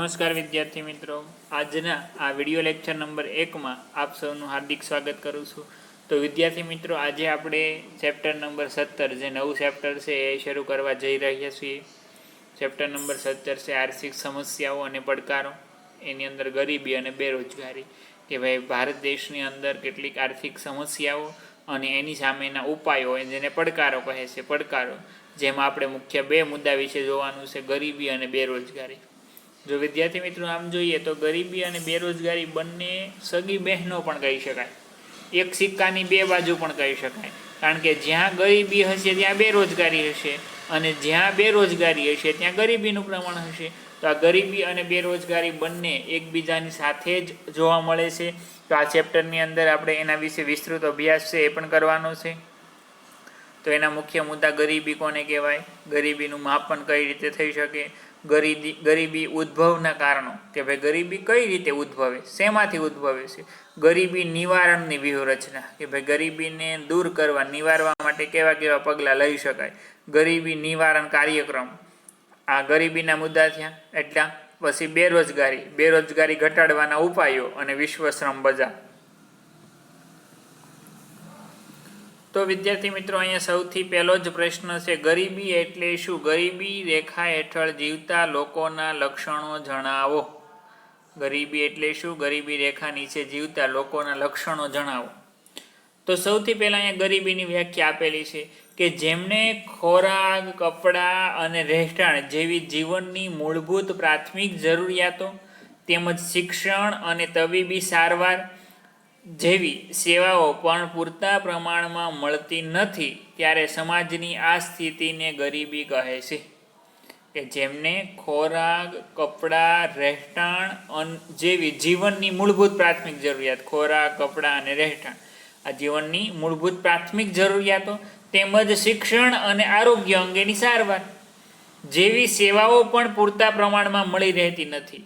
નમસ્કાર વિદ્યાર્થી મિત્રો, આજના આ વિડિયો લેક્ચર નંબર 1 માં આપ સૌનું હાર્દિક સ્વાગત કરું છું। તો વિદ્યાર્થી મિત્રો, આજે આપણે ચેપ્ટર નંબર 17 જે નવું ચેપ્ટર છે એ શરૂ કરવા જઈ રહ્યા છીએ। ચેપ્ટર નંબર 17 છે આર્થિક સમસ્યાઓ અને પડકારો। એની અંદર ગરીબી અને બેરોજગારી કે ભાઈ ભારત દેશની અંદર કેટલીક આર્થિક સમસ્યાઓ અને એની સામેના ઉપાયો જેને પડકારો કહે છે। પડકારો જેમાં આપણે મુખ્ય બે મુદ્દા વિશે જોવાનું છે, ગરીબી અને બેરોજગારી। જો વિદ્યાર્થી મિત્રો આમ જોઈએ તો ગરીબી અને બેરોજગારી બંને સગી બહેનો પણ કહી શકાય, એક સિક્કાની બે બાજુ પણ કહી શકાય। કારણ કે જ્યાં ગરીબી હશે ત્યાં બેરોજગારી હશે અને જ્યાં બેરોજગારી હશે ત્યાં ગરીબીનું પ્રમાણ હશે। તો આ ગરીબી અને બેરોજગારી બંને એકબીજાની સાથે જ જોવા મળે છે। તો આ ચેપ્ટરની અંદર આપણે એના વિશે વિસ્તૃત અભ્યાસ છે એ પણ કરવાનો છે। તો એના મુખ્ય મુદ્દા ગરીબી કોને કહેવાય, ગરીબીનું માપન કઈ રીતે થઈ શકે, ગરીબી ઉદ્ભવના કારણો કે ભાઈ ગરીબી કઈ રીતે ઉદ્ભવે, શેમાંથી ઉદ્ભવે છે, ગરીબી નિવારણની વ્યૂહરચના કે ભાઈ ગરીબીને દૂર કરવા નિવારવા માટે કેવા કેવા પગલાં લઈ શકાય, ગરીબી નિવારણ કાર્યક્રમ, આ ગરીબીના મુદ્દા થયા। એટલા પછી બેરોજગારી ઘટાડવાના ઉપાયો અને વિશ્વ શ્રમ બજાર। તો વિદ્યાર્થી મિત્રો, અહીંયા સૌથી પહેલો જ પ્રશ્ન છે, ગરીબી એટલે શું? ગરીબી રેખા હેઠળ જીવતા લોકોના લક્ષણો જણાવો। ગરીબી એટલે શું? ગરીબી રેખા નીચે જીવતા લોકોના લક્ષણો જણાવો। તો સૌથી પહેલા અહીંયા ગરીબીની વ્યાખ્યા આપેલી છે કે જેમને ખોરાક, કપડાં અને રહેઠાણ જેવી જીવનની મૂળભૂત પ્રાથમિક જરૂરિયાતો તેમજ શિક્ષણ અને તબીબી સારવાર જેવી સેવાઓ પણ પૂરતા પ્રમાણમાં મળતી નથી, ત્યારે સમાજની આ સ્થિતિને ગરીબી કહે છે। કે જેમને ખોરાક, કપડાં, રહેઠાણ જેવી જીવનની મૂળભૂત પ્રાથમિક જરૂરિયાત, ખોરાક, કપડાં અને રહેઠાણ આ જીવનની મૂળભૂત પ્રાથમિક જરૂરિયાતો તેમજ શિક્ષણ અને આરોગ્ય અંગેની સારવાર જેવી સેવાઓ પણ પૂરતા પ્રમાણમાં મળી રહેતી નથી,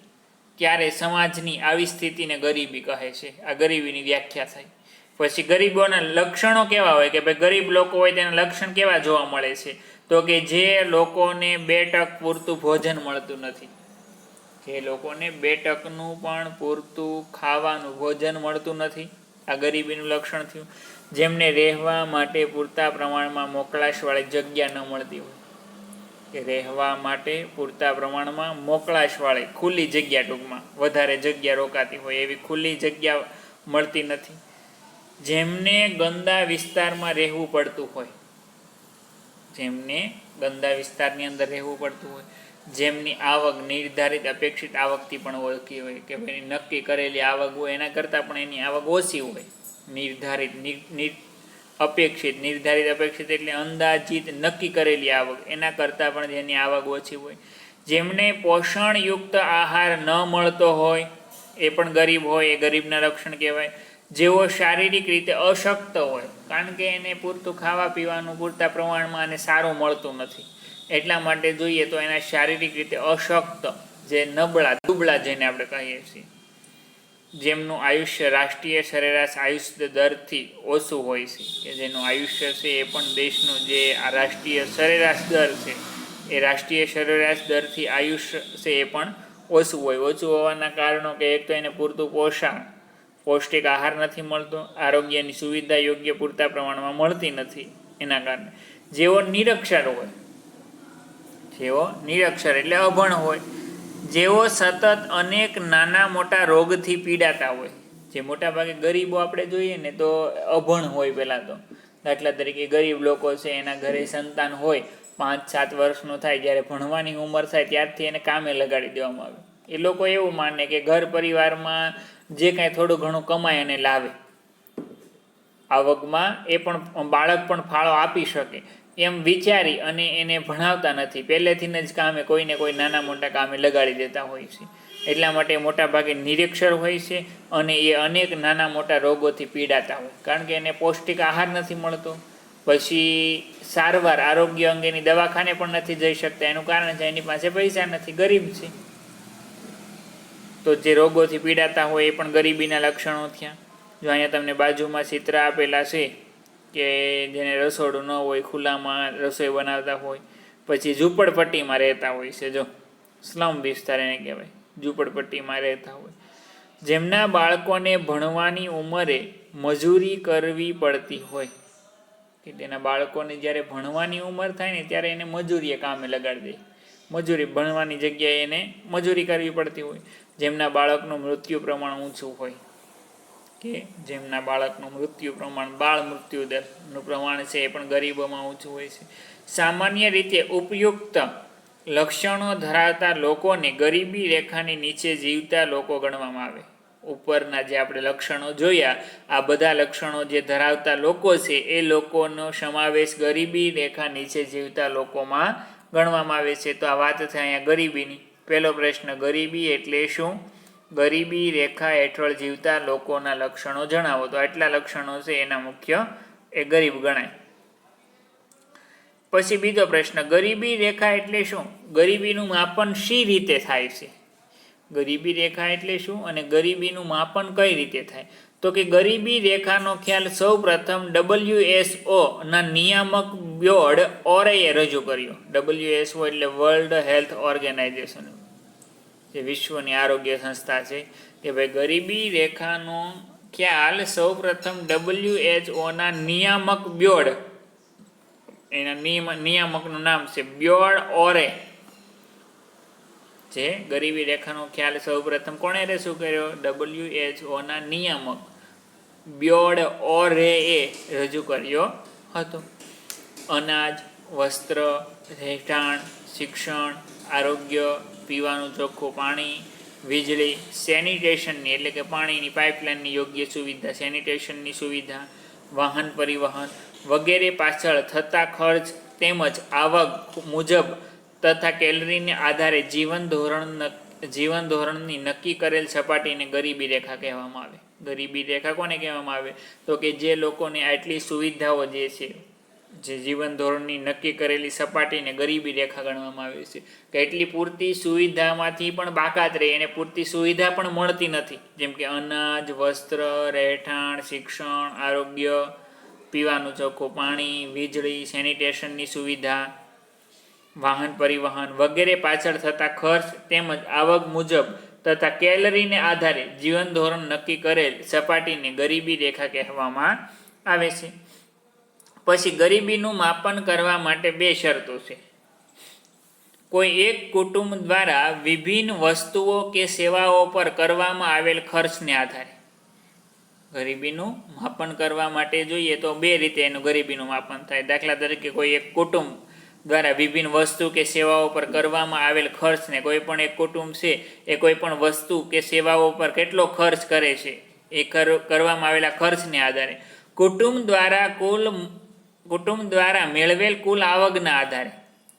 ત્યારે સમાજની આવી સ્થિતિને ગરીબી કહે છે। આ ગરીબીની વ્યાખ્યા થઈ। પછી ગરીબોના લક્ષણો કેવા હોય કે ભાઈ ગરીબ લોકો હોય તેના લક્ષણ કેવા જોવા મળે છે? તો કે જે લોકોને 2 ટક પૂરતું ભોજન મળતું નથી, જે લોકોને 2 ટકનું પણ પૂરતું ખાવાનું ભોજન મળતું નથી, આ ગરીબીનું લક્ષણ થયું। જેમને રહેવા માટે પૂરતા પ્રમાણમાં મોકળાશવાળી જગ્યા ન મળતી હોય, કે રહેવા માટે પૂરતા પ્રમાણમાં મોકળાશવાળી ખુલ્લી જગ્યા, ટૂંકમાં વધારે જગ્યા રોકાતી હોય એવી ખુલ્લી જગ્યા મળતી નથી। જેમને ગંદા વિસ્તારમાં રહેવું પડતું હોય, જેમને ગંદા વિસ્તારની અંદર રહેવું પડતું હોય, જેમની આવક નિર્ધારિત અપેક્ષિત આવકથી પણ ઓછી હોય, કે ભાઈ નક્કી કરેલી આવક હોય એના કરતાં પણ એની આવક ઓછી હોય, નિર્ધારિત અપેક્ષિત એટલે અંદાજિત નક્કી કરેલી આવક એના કરતાં પણ જેની આવક ઓછી હોય, જેમને પોષણયુક્ત આહાર ન મળતો હોય એ પણ ગરીબ હોય, એ ગરીબના લક્ષણ કહેવાય। જેઓ શારીરિક રીતે અશક્ત હોય, કારણ કે એને પૂરતું ખાવા પીવાનું પૂરતા પ્રમાણમાં અને સારું મળતું નથી, એટલા માટે જોઈએ તો એના શારીરિક રીતે અશક્ત, જે નબળા દુબળા જેને આપણે કહીએ છીએ, જેમનું આયુષ્ય રાષ્ટ્રીય સરેરાશ આયુષ્ય દરથી ઓછું હોય છે, કે જેનું આયુષ્ય છે એ પણ દેશનો જે આ રાષ્ટ્રીય સરેરાશ દર છે એ રાષ્ટ્રીય સરેરાશ દરથી આયુષ્ય છે એ પણ ઓછું હોય। ઓછું હોવાના કારણો કે એક તો એને પૂરતું પૌષ્ટિક આહાર નથી મળતો, આરોગ્યની સુવિધા યોગ્ય પૂરતા પ્રમાણમાં મળતી નથી, એના કારણે જેઓ નિરક્ષર હોય, જેઓ નિરક્ષર એટલે અભણ હોય, જેઓ સતત અનેક નાના મોટા રોગથી પીડાતા હોય, જે મોટાભાગે ગરીબો આપણે જોઈએ ને તો અભણ હોય। પહેલાં તો દાખલા તરીકે ગરીબ લોકો છે એના ઘરે સંતાન હોય 5-7 વર્ષનો થાય, જ્યારે ભણવાની ઉંમર થાય ત્યારથી એને કામે લગાડી દેવામાં આવે। એ લોકો એવું માને કે ઘર પરિવારમાં જે કાંઈ થોડું ઘણું કમાય અને લાવે, આવકમાં એ પણ બાળક પણ ફાળો આપી શકે એમ વિચારી અને એને ભણાવતા નથી, પહેલેથી જ કામે કોઈને કોઈ નાના મોટા કામે લગાડી દેતા હોય છે। એટલા માટે મોટાભાગે નિરક્ષર હોય છે અને એ અનેક નાના મોટા રોગોથી પીડાતા હોય, કારણ કે એને પૌષ્ટિક આહાર નથી મળતો, પછી સારવાર આરોગ્ય અંગેની દવાખાને પણ નથી જઈ શકતા, એનું કારણ છે એની પાસે પૈસા નથી, ગરીબ છે। તો જે રોગોથી પીડાતા હોય એ પણ ગરીબીના લક્ષણો થયા। જો અહીંયા તમને બાજુમાં ચિત્ર આપેલા છે કે જેને રસોડું ન હોય, ખુલ્લામાં રસોઈ બનાવતા હોય, પછી ઝૂંપડપટ્ટીમાં રહેતા હોય છે, જો સ્લમ વિસ્તાર એને કહેવાય, ઝૂંપડપટ્ટીમાં રહેતા હોય. જેમના બાળકોને ભણવાની ઉંમરે મજૂરી કરવી પડતી હોય, કે તેના બાળકોને જ્યારે ભણવાની ઉંમર થાય ને ત્યારે એને મજૂરીએ કામે લગાડી દે, મજૂરી ભણવાની જગ્યાએ એને મજૂરી કરવી પડતી હોય. જેમના બાળકનું મૃત્યુ પ્રમાણ ઊંચું હોય, કે જેમના બાળકનું મૃત્યુ પ્રમાણ, બાળ મૃત્યુ દરનું પ્રમાણ છે એ પણ ગરીબોમાં ઊંચું હોય છે. સામાન્ય રીતે ઉપયુક્ત લક્ષણો ધરાવતા લોકોને ગરીબી રેખાની નીચે જીવતા લોકો ગણવામાં આવે. ઉપરના જે આપણે લક્ષણો જોયા, આ બધા લક્ષણો જે ધરાવતા લોકો છે એ લોકોનો સમાવેશ ગરીબી રેખા નીચે જીવતા લોકોમાં ગણવામાં આવે છે. તો આ વાત છે અહીંયા ગરીબીની. પહેલો પ્રશ્ન, ગરીબી એટલે શું? ગરીબી રેખા હેઠળ જીવતા લોકોના લક્ષણો જણાવો. તો આટલા લક્ષણો છે એના મુખ્ય એ ગરીબ ગણાય. પછી બીજો પ્રશ્ન, ગરીબી રેખા એટલે શું? ગરીબીનું માપન શી રીતે થાય છે? ગરીબી રેખા એટલે શું અને ગરીબીનું માપન કઈ રીતે થાય? તો કે ગરીબી રેખાનો ખ્યાલ સૌ પ્રથમ WHO ના નિયામક બોર્ડ ઓરેએ રજૂ કર્યો. WHO એટલે વર્લ્ડ હેલ્થ ઓર્ગેનાઇઝેશન, જે વિશ્વની આરોગ્ય સંસ્થા છે, કે ભાઈ ગરીબી રેખાનો ખ્યાલ સૌ પ્રથમ WHO ના નિયામક બોર્ડ, એના નિયામકનું નામ છે બોર્ડ ઓરે, જે ગરીબી રેખાનો ખ્યાલ સૌ પ્રથમ કોણે રજૂ કર્યો? WHO ના નિયામક બોર્ડ ઓરેએ રજૂ કર્યો હતો. અનાજ, વસ્ત્ર, રહેઠાણ, શિક્ષણ, આરોગ્ય, પીવાનું ચોખ્ખું પાણી, વીજળી, સેનિટેશનની એટલે કે પાણીની પાઇપલાઇનની યોગ્ય સુવિધા, સેનિટેશનની સુવિધા, વાહન પરિવહન વગેરે પાછળ થતા ખર્ચ તેમજ આવક મુજબ તથા કેલરીને આધારે જીવન ધોરણની નક્કી કરેલ સપાટીને ગરીબી રેખા કહેવામાં આવે. ગરીબી રેખા કોને કહેવામાં આવે? તો કે જે લોકોને આટલી સુવિધાઓ જે છે, જે જીવન ધોરણની નક્કી કરેલી સપાટીને ગરીબી રેખા ગણવામાં આવે છે. કે એટલી પૂરતી સુવિધામાંથી પણ બાકાત રહી, એને પૂરતી સુવિધા પણ મળતી નથી, જેમ કે અનાજ, વસ્ત્ર, રહેઠાણ, શિક્ષણ, આરોગ્ય, પીવાનું ચોખ્ખું પાણી, વીજળી, સેનિટેશનની સુવિધા, વાહન પરિવહન વગેરે પાછળ થતા ખર્ચ તેમજ આવક મુજબ તથા કેલરીને આધારે જીવન ધોરણ નક્કી કરેલ સપાટીને ગરીબી રેખા કહેવામાં આવે છે. પછી ગરીબીનું માપન કરવા માટે બે શરતો છે. કોઈ એક કુટુંબ દ્વારા વિભિન્ન વસ્તુઓ કે સેવાઓ પર કરવામાં આવેલ ખર્ચને આધારે. ગરીબીનું માપન કરવા માટે જોઈએ તો બે રીતે એનું ગરીબીનું માપન થાય. દાખલા તરીકે કોઈ એક કુટુંબ દ્વારા વિભિન્ન વસ્તુ કે સેવાઓ પર કરવામાં આવેલ ખર્ચને, કોઈ પણ એક કુટુંબ છે એ કોઈ પણ વસ્તુ કે સેવાઓ પર કેટલો ખર્ચ કરે છે એ કરવામાં આવેલા ખર્ચને આધારે, કુટુંબ દ્વારા મેળવેલ કુલ આવકના આધારે,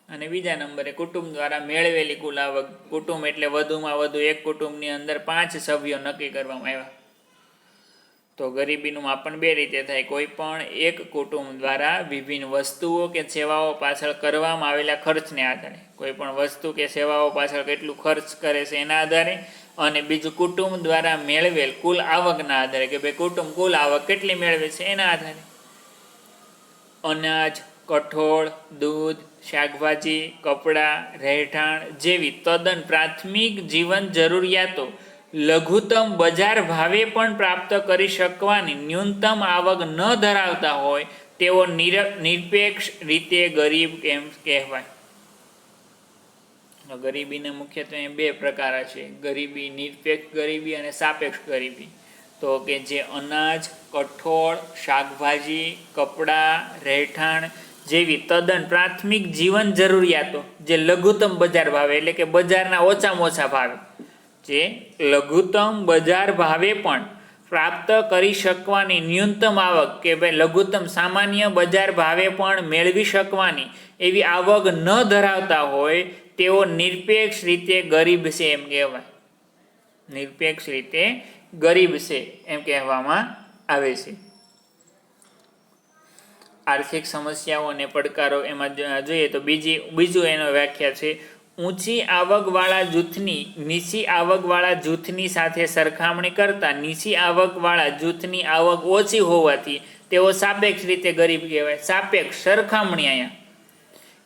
અને બીજા નંબરે કુટુંબ દ્વારા મેળવેલી કુલ આવક. કુટુંબ એટલે વધુમાં વધુ એક કુટુંબની અંદર 5 સભ્યો નક્કી કરવામાં આવ્યા. તો ગરીબીનું માપન બે રીતે થાય. કોઈ પણ એક કુટુંબ દ્વારા વિભિન્ન વસ્તુઓ કે સેવાઓ પાછળ કરવામાં આવેલા ખર્ચને આધારે, કોઈ પણ વસ્તુ કે સેવાઓ પાછળ કેટલું ખર્ચ કરે છે એના આધારે, અને બીજું કુટુંબ દ્વારા મેળવેલ કુલ આવકના આધારે, કે ભાઈ કુટુંબ કુલ આવક કેટલી મેળવે છે એના આધારે. અનાજ, કઠોળ, દૂધ, શાકભાજી, કપડાં, રહેઠાણ જેવી તદ્દન પ્રાથમિક જીવન જરૂરિયાતો લઘુત્તમ બજાર ભાવે પણ પ્રાપ્ત કરી શકવાની ન્યૂનતમ આવક ન ધરાવતા હોય તેઓ નિરપેક્ષ રીતે ગરીબ કેમ કહેવાય. ગરીબીના મુખ્યત્વે બે પ્રકાર છે, ગરીબી, નિરપેક્ષ ગરીબી અને સાપેક્ષ ગરીબી. તો કે જે અનાજ, કઠોળ, શાકભાજી, કપડાં, રહેઠાણ જેવી તદ્દન પ્રાથમિક જીવન જરૂરિયાતો જે લઘુત્તમ બજાર ભાવે એટલે કે બજારના ઓછામાં ઓછા ભાવે, જે લઘુત્તમ બજાર ભાવે પણ પ્રાપ્ત કરી શકવાની ન્યૂનતમ આવક, કે ભાઈ લઘુત્તમ સામાન્ય બજાર ભાવે પણ મેળવી શકવાની એવી આવક ન ધરાવતા હોય તેઓ નિરપેક્ષ રીતે ગરીબ છે એમ કહેવાય. નિરપેક્ષ રીતે ગરીબ છે એમ કહેવામાં આવે છે. આર્થિક સમસ્યાઓ અને પડકારો એમાં જોઈએ તો બીજું એનો વ્યાખ્યા છે, ઊંચી આવકવાળા જૂથની નીચી આવકવાળા જૂથની સાથે સરખામણી કરતાં નીચી આવકવાળા જૂથની આવક ઓછી હોવાથી તેઓ સાપેક્ષ રીતે ગરીબ કહેવાય. સાપેક્ષ સરખામણી અહીંયા,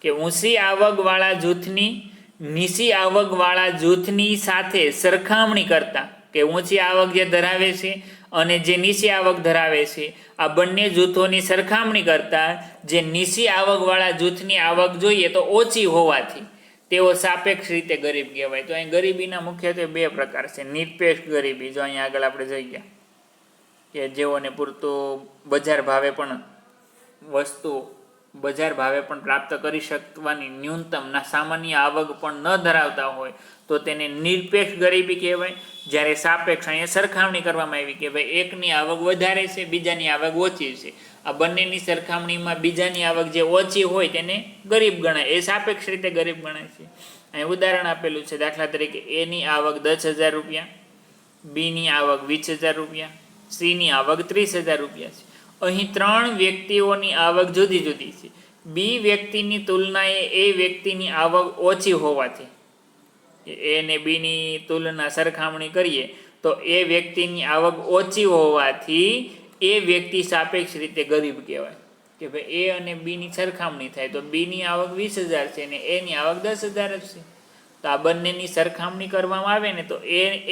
કે ઊંચી આવકવાળા જૂથની નીચી આવકવાળા જૂથની સાથે સરખામણી કરતા કે ઊંચી આવક જે ધરાવે છે અને જે નીચી આવક ધરાવે છે આ બંને જૂથોની સરખામણી કરતા જે નીચી આવકવાળા જૂથની આવક જોઈએ તો ઓછી હોવાથી તેઓ સાપેક્ષ રીતે ગરીબ કહેવાય. તો અહીં ગરીબીના મુખ્યત્વે બે પ્રકાર છે. નિરપેક્ષ ગરીબી, જો અહીંયા આગળ આપણે જોઈ ગયા કે જેઓને પૂરતું બજાર ભાવે પણ વસ્તુ બજાર ભાવે પણ પ્રાપ્ત કરી શકવાની ન્યૂનતમ સામાન્ય આવક પણ ન ધરાવતા હોય તો તેને નિરપેક્ષ ગરીબી કહેવાય. જ્યારે સાપેક્ષ અહીંયા સરખામણી કરવામાં આવી કે ભાઈ એકની આવક વધારે છે, બીજાની આવક ઓછી છે, આ બંનેની સરખામણીમાં બીજાની આવક જે ઓછી હોય તેને ગરીબ ગણાય, એ સાપેક્ષ રીતે ગરીબ ગણાય છે. અહીં ઉદાહરણ આપેલું છે, દાખલા તરીકે એની આવક 10,000 રૂપિયા, બીની આવક 20,000 રૂપિયા, સીની આવક 30,000 રૂપિયા છે. અહીં 3 વ્યક્તિઓની આવક જુદી જુદી છે. બી વ્યક્તિની તુલનાએ એ વ્યક્તિની આવક ઓછી હોવાથી એ ને બીની તુલના સરખામણી કરીએ તો એ વ્યક્તિની આવક ઓછી હોવાથી એ વ્યક્તિ સાપેક્ષ રીતે ગરીબ કહેવાય કે ભાઈ એ અને બીની સરખામણી થાય તો બીની આવક 20,000 છે ને એની આવક 10,000 જ છે. તો આ બંનેની સરખામણી કરવામાં આવે ને તો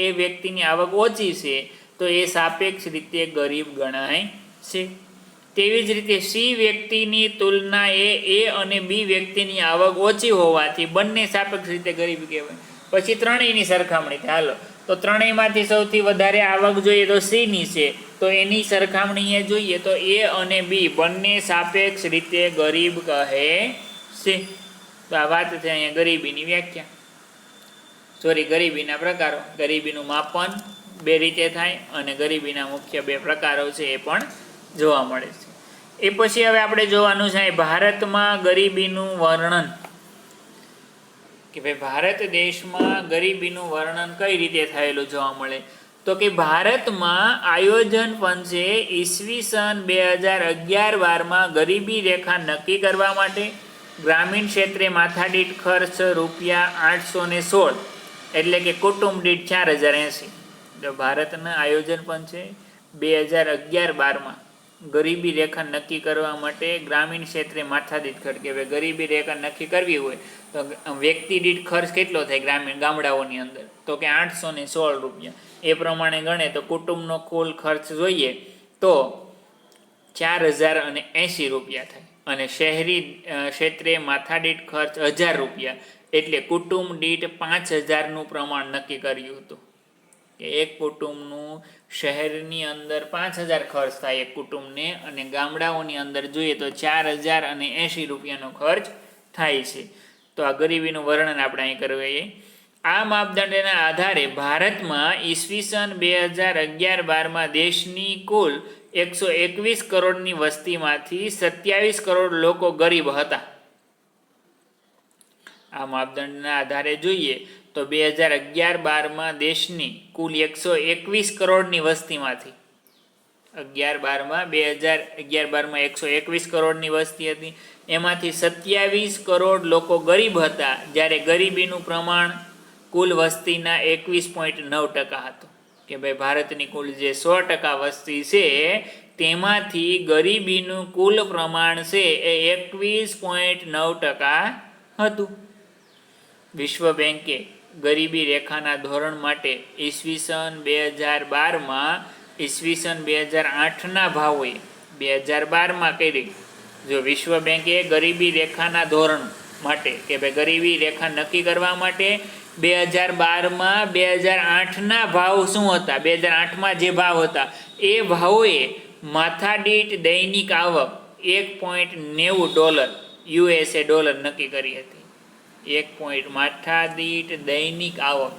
એ વ્યક્તિની આવક ઓછી છે તો એ સાપેક્ષ રીતે ગરીબ ગણાય છે. તેવી જ રીતે સી વ્યક્તિની તુલનાએ એ અને બી વ્યક્તિની આવક ઓછી હોવાથી બંને સાપેક્ષ રીતે ગરીબ કહેવાય. પછી ત્રણેયની સરખામણી થાય. હાલો, તો ત્રણેયમાંથી સૌથી વધારે આવક જોઈએ તો સીની છે, તો એની સરખામણીએ જોઈએ તો એ અને બી બંને સાપેક્ષ રીતે ગરીબ કહે છે. તો આ વાત છે અહીંયા ગરીબીની વ્યાખ્યા, ગરીબીના પ્રકારો. ગરીબીનું માપન બે રીતે થાય અને ગરીબીના મુખ્ય બે પ્રકારો છે એ પણ જોવા મળે છે. એ પછી હવે આપણે જોવાનું છે ભારતમાં ગરીબીનું વર્ણન કે ભાઈ ભારત દેશમાં ગરીબીનું વર્ણન કઈ રીતે થયેલું જોવા મળે. તો કે ભારતમાં આયોજન પંચે ઈસવીસન 2011-12માં ગરીબી રેખા નક્કી કરવા માટે ગ્રામીણ ક્ષેત્રે માથાદીઠ ખર્ચ ₹816 એટલે કે કુટુંબ દીઠ 4,080. તો ભારતના આયોજન પંચે 2011-12માં ગરીબી રેખા નક્કી કરવા માટે ગ્રામીણ ક્ષેત્રે માથાદીઠ ખર્ચ કે ભાઈ ગરીબી રેખા નક્કી કરવી હોય તો વ્યક્તિ દીઠ ખર્ચ કેટલો થાય ગામડાઓની અંદર, તો કે ₹816. એ પ્રમાણે ગણે તો કુટુંબનો કુલ ખર્ચ જોઈએ તો 4,080 થાય અને શહેરી ક્ષેત્રે માથાદીઠ ખર્ચ ₹1,000 એટલે કુટુંબ દીઠ 5,000નું પ્રમાણ નક્કી કર્યું હતું કે એક કુટુંબનું શહેરની અંદર 5,000 ખર્ચ થાય એક કુટુંબને અને ગામડાઓની અંદર જોઈએ તો ₹4,080નો ખર્ચ થાય છે. તો આ ગરીબીનું વર્ણન આપણે અહીં કરીએ. આ માપદંડના આધારે ભારતમાં ઈસવીસન 2011-12માં દેશની કુલ 121 કરોડની વસ્તીમાંથી 27 કરોડ લોકો ગરીબ હતા. આ માપદંડના આધારે જોઈએ તો 2011-12માં દેશની કુલ 121 કરોડની વસ્તીમાંથી 2011-12માં 121 કરોડની વસ્તી હતી, એમાંથી 27 કરોડ લોકો ગરીબ હતા, જ્યારે ગરીબીનું પ્રમાણ કુલ વસ્તીના 21.9% હતું કે ભાઈ ભારતની કુલ જે 100% વસ્તી છે તેમાંથી ગરીબીનું કુલ પ્રમાણ છે એ 21.9% હતું. વિશ્વ બેંકે ગરીબી રેખાના ધોરણ માટે ઈસવીસન 2012માં ઈસવીસન 2008ના ભાવોએ 2012માં કરી. જો વિશ્વ બેંકે ગરીબી રેખાના ધોરણ માટે કે ભાઈ ગરીબી રેખા નક્કી કરવા માટે 2012માં 2008ના ભાવ શું હતા, 2008માં જે ભાવ હતા એ ભાવોએ માથાદીઠ દૈનિક આવક $1.90 USA નક્કી કરી હતી. માથાદીઠ દૈનિક આવક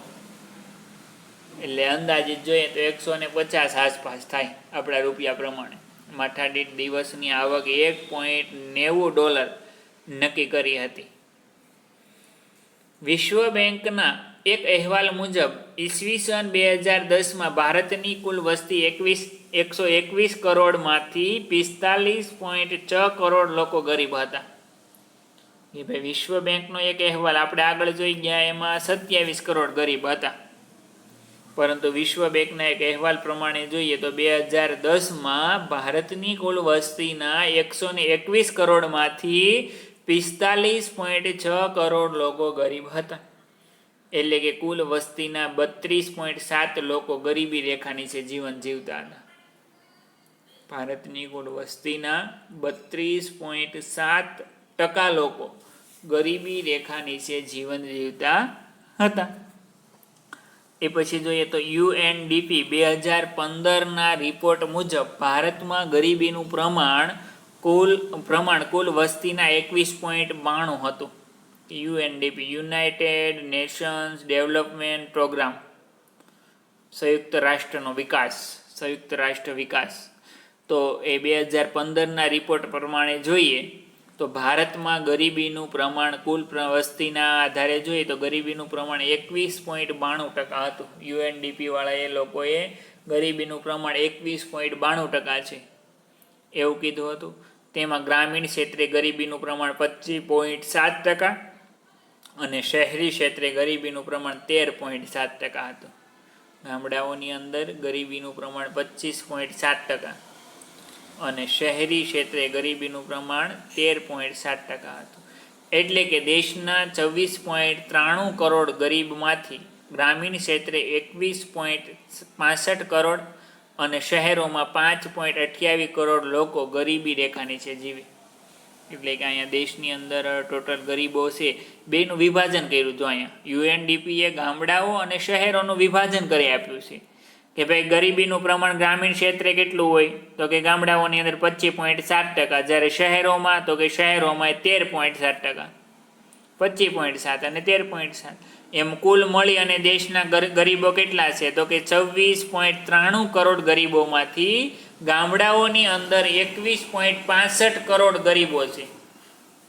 એટલે અંદાજિત જોઈએ તો 150 આસપાસ થાય આપણા રૂપિયા પ્રમાણે. માથાદીઠ દિવસની આવક $1.90 નક્કી કરી હતી. વિશ્વ બેંકના એક અહેવાલ મુજબ ઈસવીસન 2010માં ભારતની કુલ વસ્તી 121 કરોડમાંથી 45.6 કરોડ લોકો ગરીબ હતા. એ ભાઈ વિશ્વ બેંકનો એક અહેવાલ આપણે આગળ જોઈ ગયા એમાં 27 કરોડ ગરીબ હતા, પરંતુ વિશ્વ બેંકના એક અહેવાલ પ્રમાણે જોઈએ તો 2010માં ભારતની કુલ વસ્તીના 121 કરોડમાંથી 45.6 કરોડ લોકો ગરીબ હતા. એટલે કે કુલ વસ્તીના 32.7 લોકો ગરીબી રેખા નીચે જીવન જીવતા હતા. ભારતની કુલ વસ્તીના 32.7% લોકો ગરીબી રેખા નીચે જીવન જીવતા હતા. એ પછી જોઈએ તો યુએનડીપી 2015ના રિપોર્ટ મુજબ ભારતમાં ગરીબીનું પ્રમાણ કુલ વસ્તીના 21.92 હતું. UNDP united nations development programme, સંયુક્ત રાષ્ટ્ર વિકાસ. તો એ 2015ના રિપોર્ટ પ્રમાણે જોઈએ તો ભારતમાં ગરીબીનું પ્રમાણ કુલ વસ્તીના આધારે જોઈએ તો ગરીબીનું પ્રમાણ 21.92% હતું. યુએનડીપી વાળા એ લોકોએ ગરીબીનું પ્રમાણ 21.92% છે એવું કીધું હતું. તેમાં ગ્રામીણ ક્ષેત્રે ગરીબીનું પ્રમાણ 25.7% અને શહેરી ક્ષેત્રે ગરીબીનું પ્રમાણ 13.7% હતું. ગામડાઓની અંદર ગરીબીનું પ્રમાણ 25.7% અને શહેરી ક્ષેત્રે ગરીબીનું પ્રમાણ 13.7% હતું. એટલે કે દેશના 24.93 કરોડ ગરીબમાંથી ગ્રામીણ ક્ષેત્રે 21.65 કરોડ અને શહેરોમાં 5.28 કરોડ લોકો ગરીબી રેખા નીચે જીવે. એટલે કે અહીંયા દેશની અંદર ટોટલ ગરીબો છે બેનું વિભાજન કર્યું. તો અહીંયા યુએનડીપીએ ગામડાઓ અને શહેરોનું વિભાજન કરી આપ્યું છે કે ભાઈ ગરીબીનું પ્રમાણ ગ્રામીણ ક્ષેત્રે કેટલું હોય તો કે ગામડાઓની અંદર 25.7%, જ્યારે શહેરોમાં તો કે શહેરોમાં 13.7%, 25.7 અને 13.7 એમ કુલ મળી અને દેશના ગરીબો કેટલા છે તો કે 24.93 કરોડ ગરીબોમાંથી ગામડાઓની અંદર 21.65 કરોડ ગરીબો છે.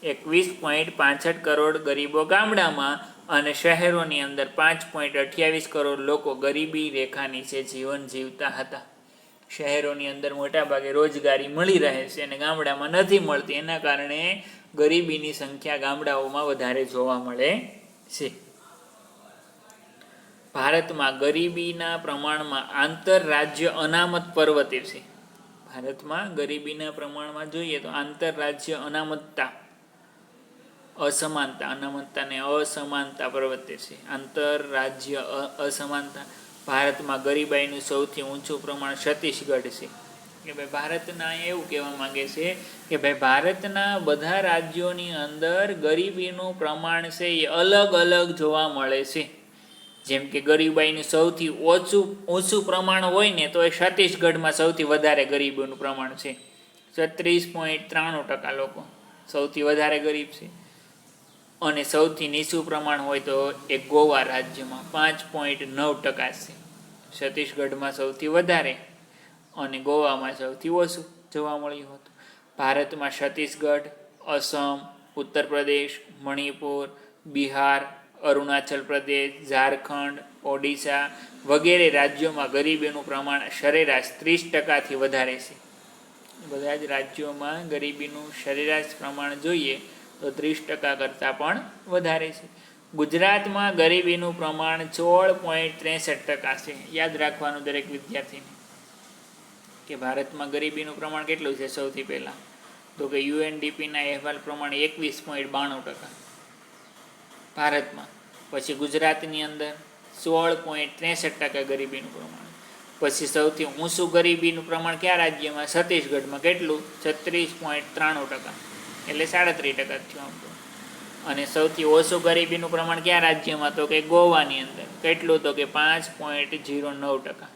21.65 કરોડ ગરીબો ગામડામાં અને શહેરોની અંદર 5.28 કરોડ લોકો ગરીબી રેખા નીચે જીવન જીવતા હતા. શહેરોની અંદર મોટાભાગે રોજગારી મળી રહે છે અને ગામડામાં નથી મળતી. એના કારણે ગરીબીની સંખ્યા ગામડાઓમાં વધારે જોવા મળે છે. ભારતમાં ગરીબીના પ્રમાણમાં આંતરરાજ્ય અનામત પર્વતે છે. ભારતમાં ગરીબીના પ્રમાણમાં જોઈએ તો આંતરરાજ્ય અસમાનતા પ્રવર્તે છે. આંતરરાજ્ય અસમાનતા. ભારતમાં ગરીબાઈનું સૌથી ઊંચું પ્રમાણ છત્તીસગઢ છે. કે ભાઈ ભારતના એવું કહેવા માંગે છે કે ભાઈ ભારતના બધા રાજ્યોની અંદર ગરીબીનું પ્રમાણ છે એ અલગ અલગ જોવા મળે છે. જેમ કે ગરીબાઈનું સૌથી ઊંચું પ્રમાણ હોય ને તો એ છત્તીસગઢમાં સૌથી વધારે ગરીબીનું પ્રમાણ છે. 36.93% લોકો સૌથી વધારે ગરીબ છે. અને સૌથી નીચું પ્રમાણ હોય તો એ ગોવા રાજ્યમાં 5.9% છે. છત્તીસગઢમાં સૌથી વધારે અને ગોવામાં સૌથી ઓછું જોવા મળ્યું હતું. ભારતમાં છત્તીસગઢ, અસમ, ઉત્તર પ્રદેશ, મણિપુર, બિહાર, અરુણાચલ પ્રદેશ, ઝારખંડ, ઓડિશા વગેરે રાજ્યોમાં ગરીબીનું પ્રમાણ સરેરાશ 30%થી વધારે છે. બધા જ રાજ્યોમાં ગરીબીનું સરેરાશ પ્રમાણ જોઈએ તો 30% કરતાં પણ વધારે છે. ગુજરાતમાં ગરીબીનું પ્રમાણ 16.63% છે. યાદ રાખવાનું દરેક વિદ્યાર્થીને કે ભારતમાં ગરીબીનું પ્રમાણ કેટલું છે. સૌથી પહેલાં તો કે યુએનડીપીના અહેવાલ પ્રમાણે 21.92% ભારતમાં. પછી ગુજરાતની અંદર 16.63% ગરીબીનું પ્રમાણ. પછી સૌથી ઊંચું ગરીબીનું પ્રમાણ કયા રાજ્યમાં? છત્તીસગઢમાં. કેટલું? 36.93%, એટલે 37% થયું. અને સૌથી ઓછું ગરીબીનું પ્રમાણ કયા રાજ્યમાં? તો કે ગોવાની અંદર. કેટલું? તો કે 5.09%.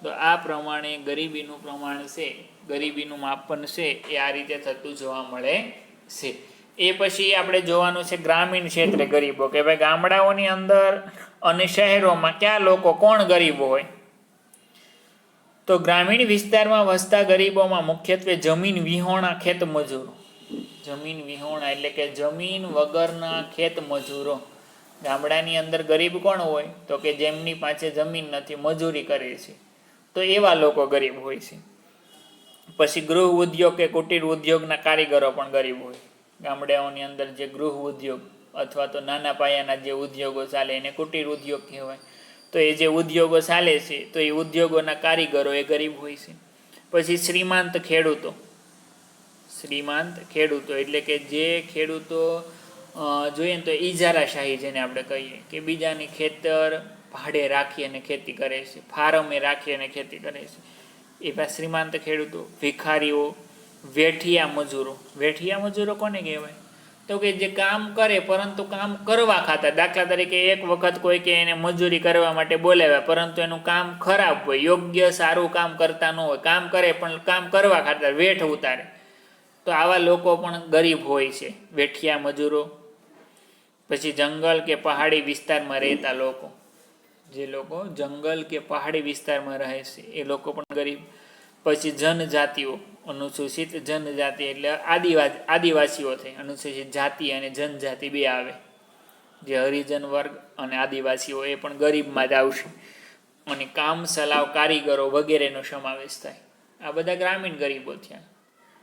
તો આ પ્રમાણે ગરીબીનું પ્રમાણ છે, ગરીબીનું માપન છે એ આ રીતે થતું જોવા મળે છે. એ પછી આપણે જોવાનું છે ગ્રામીણ ક્ષેત્રે ગરીબો, કે ભાઈ ગામડાઓની અંદર અને શહેરોમાં કયા લોકો કોણ ગરીબો હોય? તો ગ્રામીણ વિસ્તારમાં વસતા ગરીબોમાં મુખ્યત્વે જમીન વિહોણા ખેત મજૂરો. જમીન વિહોણા એટલે કે જમીન વગરના ખેત મજૂરો. ગામડાની અંદર ગરીબ કોણ હોય? તો કે જેમની પાસે જમીન નથી, મજૂરી કરે છે, તો એવા લોકો ગરીબ હોય છે. પછી ગૃહ ઉદ્યોગ કે કુટીર ઉદ્યોગના કારીગરો પણ ગરીબ હોય. ગામડાઓની અંદર જે ગૃહ ઉદ્યોગ અથવા તો નાના પાયાના જે ઉદ્યોગો ચાલે એને કુટીર ઉદ્યોગ કહેવાય. તો એ જે ઉદ્યોગો ચાલે છે તો એ ઉદ્યોગોના કારીગરો એ ગરીબ હોય છે. પછી શ્રીમંત ખેડૂતો એટલે કે જે ખેડૂતો જોઈએ ને તો ઇજારાશાહી જેને આપણે કહીએ કે બીજાની ખેતર ભાડે રાખી અને ખેતી કરે છે, ફાર્મે રાખી અને ખેતી કરે છે. એવા શ્રીમંત ખેડૂતો, ભિખારીઓ, વેઠિયા મજૂરો. વેઠિયા મજૂરો કોને કહેવાય? તો કે જે કામ કરે પરંતુ કામ કરવા ખાતર. દાખલા તરીકે એક વખત કોઈ કે એને મજૂરી કરવા માટે બોલાવ્યા પરંતુ એનું કામ ખરાબ હોય, યોગ્ય સારું કામ કરતા ન હોય, કામ કરે પણ કામ કરવા ખાતર વેઠ ઉતારે, તો આવા લોકો પણ ગરીબ હોય છે, વેઠિયા મજૂરો. પછી જંગલ કે પહાડી વિસ્તારમાં રહેતા લોકો, જે લોકો જંગલ કે પહાડી વિસ્તારમાં રહે છે એ લોકો પણ ગરીબ. પછી જનજાતિઓ, અનુસૂચિત જનજાતિ એટલે આદિવાસીઓ થઈ. અનુસૂચિત જાતિ અને જનજાતિ બે આવે, જે હરિજન વર્ગ અને આદિવાસીઓ એ પણ ગરીબમાં જ આવશે. અને કામ સલાવ કારીગરો વગેરેનો સમાવેશ થાય. આ બધા ગ્રામીણ ગરીબો થયા.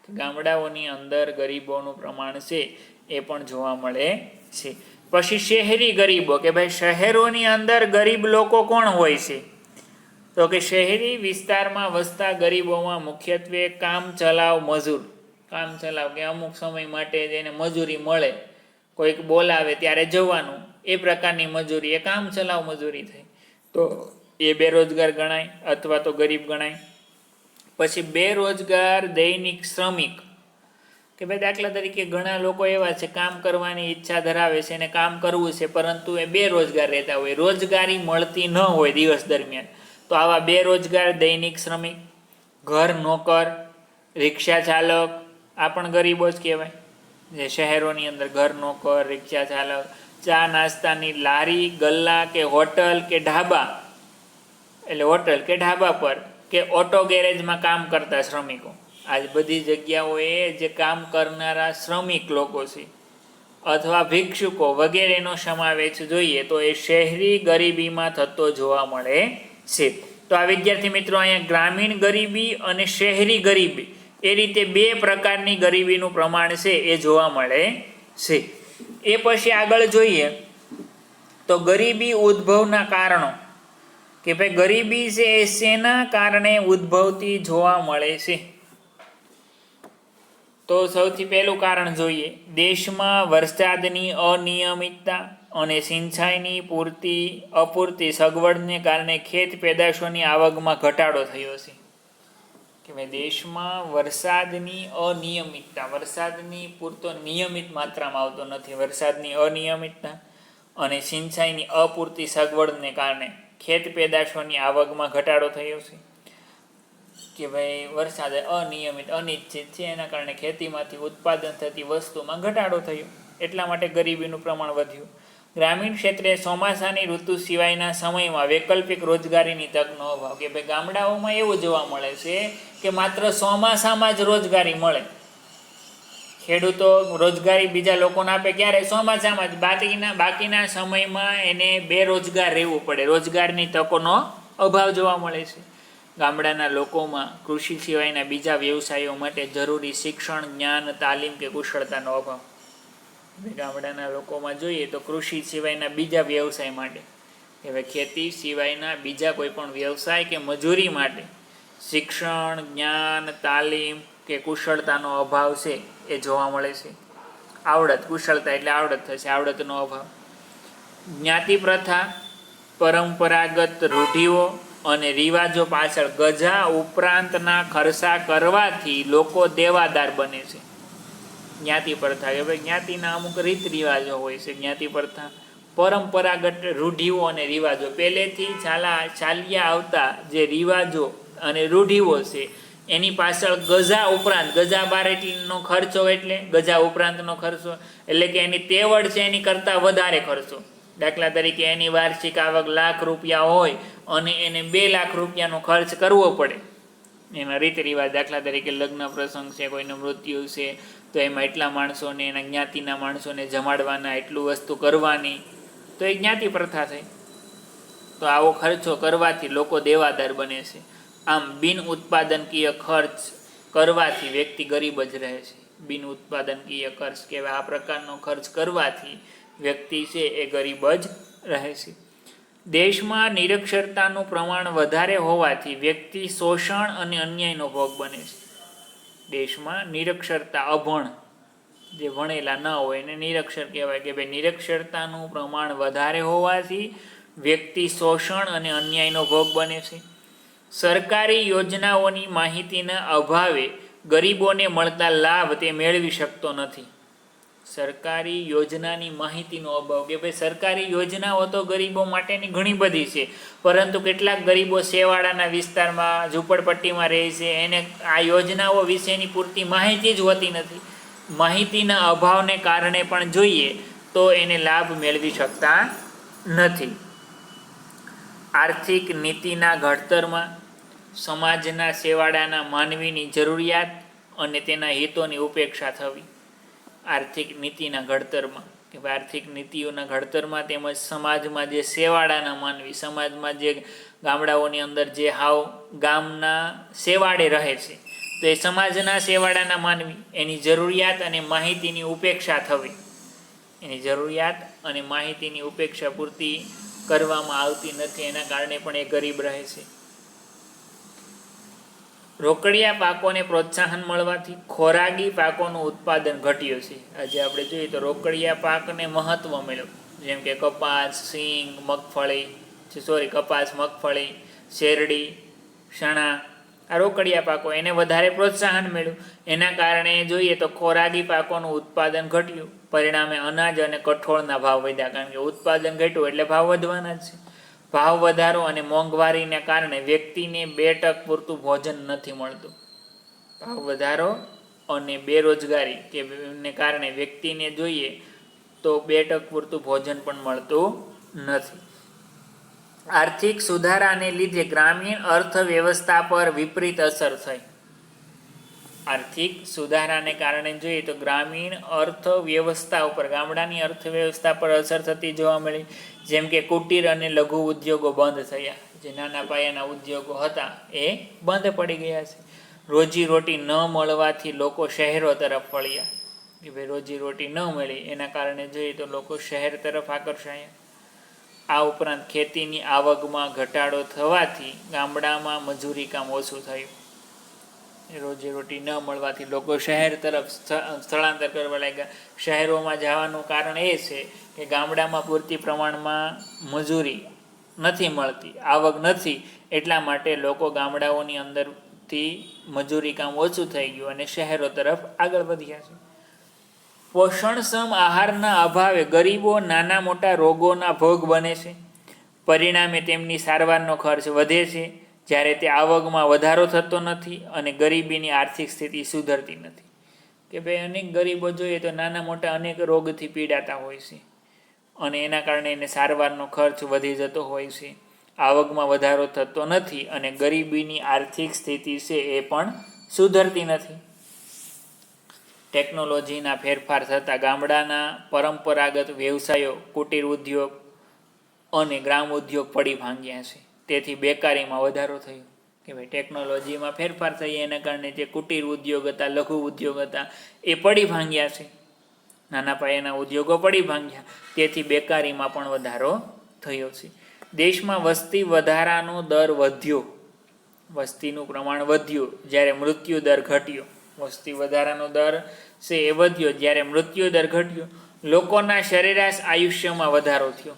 ગામડાઓની અંદર ગરીબોનું પ્રમાણ છે એ પણ જોવા મળે છે. પછી શહેરી ગરીબો, કે ભાઈ શહેરોની અંદર ગરીબ લોકો કોણ હોય છે? તો કે શહેરી વિસ્તારમાં વસતા ગરીબોમાં મુખ્યત્વે કામ ચલાવ મજૂર. કામ ચલાવ કે અમુક સમય માટે જેને મજૂરી મળે, કોઈક બોલાવે ત્યારે જવાનું, એ પ્રકારની મજૂરી એ કામ ચલાવ મજૂરી થઈ. તો એ બેરોજગાર ગણાય અથવા તો ગરીબ ગણાય. પછી બેરોજગાર દૈનિક શ્રમિક, કે ભાઈ દાખલા તરીકે ઘણા લોકો એવા છે કામ કરવાની ઈચ્છા ધરાવે છે અને કામ કરવું છે પરંતુ એ બેરોજગાર રહેતા હોય, રોજગારી મળતી ન હોય દિવસ દરમિયાન, તો આવા બેરોજગાર દૈનિક શ્રમિક. ઘર નોકર, રિક્ષા ચાલક, આ પણ ગરીબો જ કહેવાય. જે શહેરોની અંદર ઘર નોકર, રિક્ષા ચાલક, ચા નાસ્તાની લારી, ગલ્લા કે હોટલ કે ઢાબા, એટલે હોટલ કે ઢાબા પર કે ઓટો ગેરેજમાં કામ કરતા શ્રમિકો. આજ બધી જગ્યાઓએ જે કામ કરનારા શ્રમિક લોકો છે અથવા ભિક્ષુકો વગેરેનો સમાવેશ જોઈએ તો એ શહેરી ગરીબીમાં થતો જોવા મળે છે. તો આ વિદ્યાર્થી મિત્રો અહીંયા ગ્રામીણ ગરીબી અને શહેરી ગરીબી એ રીતે બે પ્રકારની ગરીબીનું પ્રમાણ છે એ જોવા મળે છે. એ પછી આગળ જોઈએ તો ગરીબી ઉદ્ભવના કારણો, કે ભાઈ ગરીબી છે એ શેના કારણે ઉદ્ભવતી જોવા મળે છે? તો સૌથી પહેલું કારણ જોઈએ, દેશમાં વરસાદની અનિયમિતતા અને સિંચાઈની અપૂરતી સગવડને કારણે ખેત પેદાશોની આવકમાં ઘટાડો થયો છે. કે ભાઈ દેશમાં વરસાદની અનિયમિતતા, વરસાદની પૂરતો નિયમિત માત્રામાં આવતો નથી, વરસાદની અનિયમિતતા અને સિંચાઈની અપૂરતી સગવડને કારણે ખેત પેદાશોની આવકમાં ઘટાડો થયો છે. કે ભાઈ વરસાદ અનિયમિત અનિશ્ચિત છે, એના કારણે ખેતીમાંથી ઉત્પાદન થતી વસ્તુમાં ઘટાડો થયો, એટલા માટે ગરીબીનું પ્રમાણ વધ્યું. ગ્રામીણ ક્ષેત્રે ચોમાસાની ઋતુ સિવાયના સમયમાં વૈકલ્પિક રોજગારીની તકનો અભાવ, કે ભાઈ ગામડાઓમાં એવું જોવા મળે છે કે માત્ર ચોમાસામાં જ રોજગારી મળે. ખેડૂતો રોજગારી બીજા લોકોને આપે ક્યારે? ચોમાસામાં જ. બાકીના સમયમાં એને બેરોજગાર રહેવું પડે, રોજગારની તકોનો અભાવ જોવા મળે છે. ગામડાના લોકોમાં કૃષિ સિવાયના બીજા વ્યવસાયો માટે જરૂરી શિક્ષણ, જ્ઞાન, તાલીમ કે કુશળતાનો અભાવ. ગામડાના લોકોમાં જોઈએ તો કૃષિ સિવાયના બીજા વ્યવસાય માટે, હવે ખેતી સિવાયના બીજા કોઈ પણ વ્યવસાય કે મજૂરી માટે શિક્ષણ, જ્ઞાન, તાલીમ કે કુશળતાનો અભાવ છે એ જોવા મળે છે. આવડત, કુશળતા એટલે આવડત થશે, આવડતનો અભાવ. જ્ઞાતિ પ્રથા, પરંપરાગત રૂઢિઓ અને રિવાજો પાછળ ગજા ઉપરાંતના ખર્ચા કરવાથી લોકો દેવાદાર બને છે. જ્ઞાતિ પ્રથા, કે ભાઈ જ્ઞાતિના અમુક રીત રિવાજો હોય છે. જ્ઞાતિ પ્રથા, પરંપરાગત રૂઢિઓ અને રિવાજો, પહેલેથી ચાલ્યા આવતા જે રિવાજો અને રૂઢિઓ છે એની પાછળ ગજા ઉપરાંત, ગજા બાર એટલો ખર્ચો, એટલે ગજા ઉપરાંતનો ખર્ચો એટલે કે એની તેવડ છે એની કરતાં વધારે ખર્ચો. દાખલા તરીકે એની વાર્ષિક આવક ₹1,00,000 હોય અને એને ₹2,00,000 ખર્ચ કરવો પડે. એના રીત રિવાજ, દાખલા તરીકે લગ્ન પ્રસંગ છે, કોઈનું મૃત્યુ છે તો એમાં એટલા માણસોને, એના જ્ઞાતિના માણસોને જમાડવાના, એટલું વસ્તુ કરવાની, તો એ જ્ઞાતિ પ્રથા થઈ. તો આવો ખર્ચો કરવાથી લોકો દેવાદાર બને છે. આમ બિન ઉત્પાદનકીય ખર્ચ કરવાથી વ્યક્તિ ગરીબ જ રહે છે. બિન ઉત્પાદનકીય ખર્ચ કહેવાય, આ પ્રકારનો ખર્ચ કરવાથી વ્યક્તિ છે એ ગરીબ જ રહે છે. દેશમાં નિરક્ષરતાનું પ્રમાણ વધારે હોવાથી વ્યક્તિ શોષણ અને અન્યાયનો ભોગ બને છે. દેશમાં નિરક્ષરતા, અભણ જે ભણેલા ન હોય એને નિરક્ષર કહેવાય કે ભાઈ નિરક્ષરતાનું પ્રમાણ વધારે હોવાથી વ્યક્તિ શોષણ અને અન્યાયનો ભોગ બને છે. સરકારી યોજનાઓની માહિતીના અભાવે ગરીબોને મળતા લાભ તે મેળવી શકતો નથી. સરકારી યોજનાની માહિતીનો અભાવ કે ભાઈ સરકારી યોજનાઓ તો ગરીબો માટેની ઘણી બધી છે, પરંતુ કેટલાક ગરીબો છેવાડાના વિસ્તારમાં ઝૂંપડપટ્ટીમાં રહે છે, એને આ યોજનાઓ વિશેની પૂરતી માહિતી જ હોતી નથી. માહિતીના અભાવને કારણે પણ જોઈએ તો એને લાભ મેળવી શકતા નથી. આર્થિક નીતિના ઘડતરમાં સમાજના છેવાડાના માનવીની જરૂરિયાત અને તેના હિતોની ઉપેક્ષા થવી. આર્થિક નીતિના ઘડતરમાં કે ભાઈ આર્થિક નીતિઓના ઘડતરમાં તેમજ સમાજમાં જે છેવાડાના માનવી, સમાજમાં જે ગામડાઓની અંદર જે હાવ ગામના છેવાડે રહે છે, તો એ સમાજના છેવાડાના માનવી એની જરૂરિયાત અને માહિતીની ઉપેક્ષા થવી. એની જરૂરિયાત અને માહિતીની ઉપેક્ષા પૂરતી કરવામાં આવતી નથી, એના કારણે પણ એ ગરીબ રહે છે. રોકડિયા પાકોને પ્રોત્સાહન મળવાથી ખોરાકી પાકોનું ઉત્પાદન ઘટ્યું છે. આજે આપણે જોઈએ તો રોકડિયા પાકને મહત્વ મળ્યું, જેમ કે કપાસ, સિંગ, કપાસ, મગફળી, શેરડી, ચણા, આ રોકડિયા પાકો એને વધારે પ્રોત્સાહન મળ્યું. એના કારણે જોઈએ તો ખોરાકી પાકોનું ઉત્પાદન ઘટ્યું. પરિણામે અનાજ અને કઠોળના ભાવ વધ્યા, કારણ કે ઉત્પાદન ઘટ્યું એટલે ભાવ વધવાના જ છે. ભાવ વધારો અને મોંઘવારીને કારણે વ્યક્તિને 2% પૂરતું ભોજન નથી મળતું. ભાવ વધારો અને બેરોજગારી કે ને કારણે વ્યક્તિને જોઈએ તો 2% પૂરતું ભોજન પણ મળતું નથી. આર્થિક સુધારાને લીધે ગ્રામીણ અર્થવ્યવસ્થા પર વિપરીત અસર થઈ. આર્થિક સુધારાને કારણે જોઈએ તો ગ્રામીણ અર્થવ્યવસ્થા ઉપર, ગામડાની અર્થવ્યવસ્થા પર અસર થતી જોવા મળી. જેમ કે કુટીર અને લઘુ ઉદ્યોગો બંધ થયા. જે નાના પાયાના ઉદ્યોગો હતા એ બંધ પડી ગયા છે. રોજીરોટી ન મળવાથી લોકો શહેરો તરફ વળ્યા કે ભાઈ રોજીરોટી ન મળી, એના કારણે જોઈએ તો લોકો શહેર તરફ આકર્ષાયા. આ ઉપરાંત ખેતીની આવકમાં ઘટાડો થવાથી ગામડામાં મજૂરી કામ ઓછું થયું. રોજીરોટી ન મળવાથી લોકો શહેર તરફ સ્થળાંતર કરવા લાગ્યા. શહેરોમાં જવાનું કારણ એ છે કે ગામડામાં પૂરતી પ્રમાણમાં મજૂરી નથી મળતી, આવક નથી, એટલા માટે લોકો ગામડાઓની અંદરથી મજૂરી કામ ઓછું થઈ ગયું અને શહેરો તરફ આગળ વધ્યા છે. પોષણક્ષમ આહારના અભાવે ગરીબો નાના મોટા રોગોના ભોગ બને છે. પરિણામે તેમની સારવારનો ખર્ચ વધે છે, જ્યારે તે આવકમાં વધારો થતો નથી અને ગરીબીની આર્થિક સ્થિતિ સુધરતી નથી. કે ભાઈ અનેક ગરીબો જોઈએ તો નાના મોટા અનેક રોગથી પીડાતા હોય છે અને એના કારણે એને સારવારનો ખર્ચ વધી જતો હોય છે. આવકમાં વધારો થતો નથી અને ગરીબીની આર્થિક સ્થિતિ છે એ પણ સુધરતી નથી. ટેકનોલોજીના ફેરફાર થતાં ગામડાના પરંપરાગત વ્યવસાયો, કુટીર ઉદ્યોગ અને ગ્રામ ઉદ્યોગ પડી ભાંગ્યા છે. તેથી બેકારીમાં વધારો થયો કે ભાઈ ટેકનોલોજીમાં ફેરફાર થઈ એના કારણે જે કુટીર ઉદ્યોગ હતા, લઘુ ઉદ્યોગ હતા એ પડી ભાંગ્યા છે. નાના પાયાના ઉદ્યોગો પડી ભાંગ્યા, તેથી બેકારીમાં પણ વધારો થયો છે. દેશમાં વસ્તી વધારાનો દર વધ્યો, વસ્તીનું પ્રમાણ વધ્યું જ્યારે મૃત્યુ દર ઘટ્યો. વસ્તી વધારાનો દર છે એ વધ્યો જ્યારે મૃત્યુ દર ઘટ્યો. લોકોના સરેરાશ આયુષ્યમાં વધારો થયો,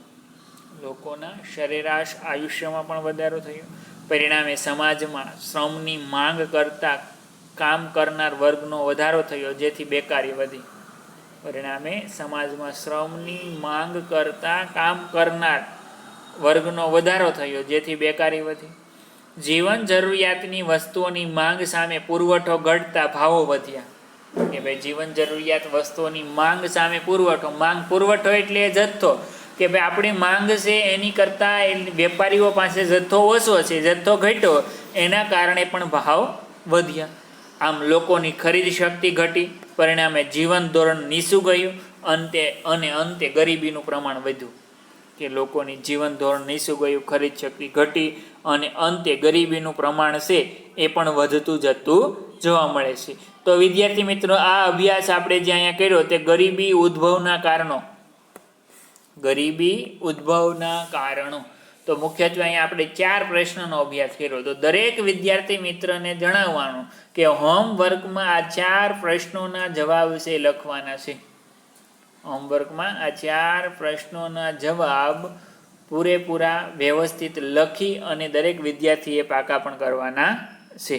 લોકોના સરેરાશ આયુષ્યમાં પણ વધારો થયો. પરિણામે સમાજમાં શ્રમની માંગ કરતા કામ કરનાર વર્ગનો વધારો થયો, જેથી બેકારી વધી. પરિણામે સમાજમાં શ્રમની માંગ કરતા કામ કરનાર વર્ગનો વધારો થયો, જેથી બેકારી વધી. જીવન જરૂરિયાતની વસ્તુઓની માંગ સામે પુરવઠો ઘટતા ભાવો વધ્યા. કે ભાઈ જીવન જરૂરિયાત વસ્તુઓની માંગ સામે પુરવઠો, પુરવઠો એટલે જથ્થો, કે ભાઈ આપણી માંગ છે એની કરતાં વેપારીઓ પાસે જથ્થો ઓછો છે, જથ્થો ઘટ્યો, એના કારણે પણ ભાવ વધ્યા. આમ લોકોની ખરીદ શક્તિ ઘટી, પરિણામે જીવન ધોરણ નીચું ગયું અંતે ગરીબીનું પ્રમાણ વધ્યું. કે લોકોની જીવન ધોરણ નીચું ગયું, ખરીદ શક્તિ ઘટી અને અંતે ગરીબીનું પ્રમાણ છે એ પણ વધતું જતું જોવા મળે છે. તો વિદ્યાર્થી મિત્રો, આ અભ્યાસ આપણે જે અહીંયા કર્યો તે ગરીબી ઉદ્ભવના કારણો તો મુખ્યત્વે અહીંયા આપણે 4 પ્રશ્નનો અભ્યાસ કર્યો. તો દરેક વિદ્યાર્થી મિત્રને જણાવવાનું કે હોમવર્કમાં આ 4 પ્રશ્નોના જવાબ વિશે લખવાના છે. હોમવર્કમાં આ 4 પ્રશ્નોના જવાબ પૂરેપૂરા વ્યવસ્થિત લખી અને દરેક વિદ્યાર્થીએ પાકા પણ કરવાના છે.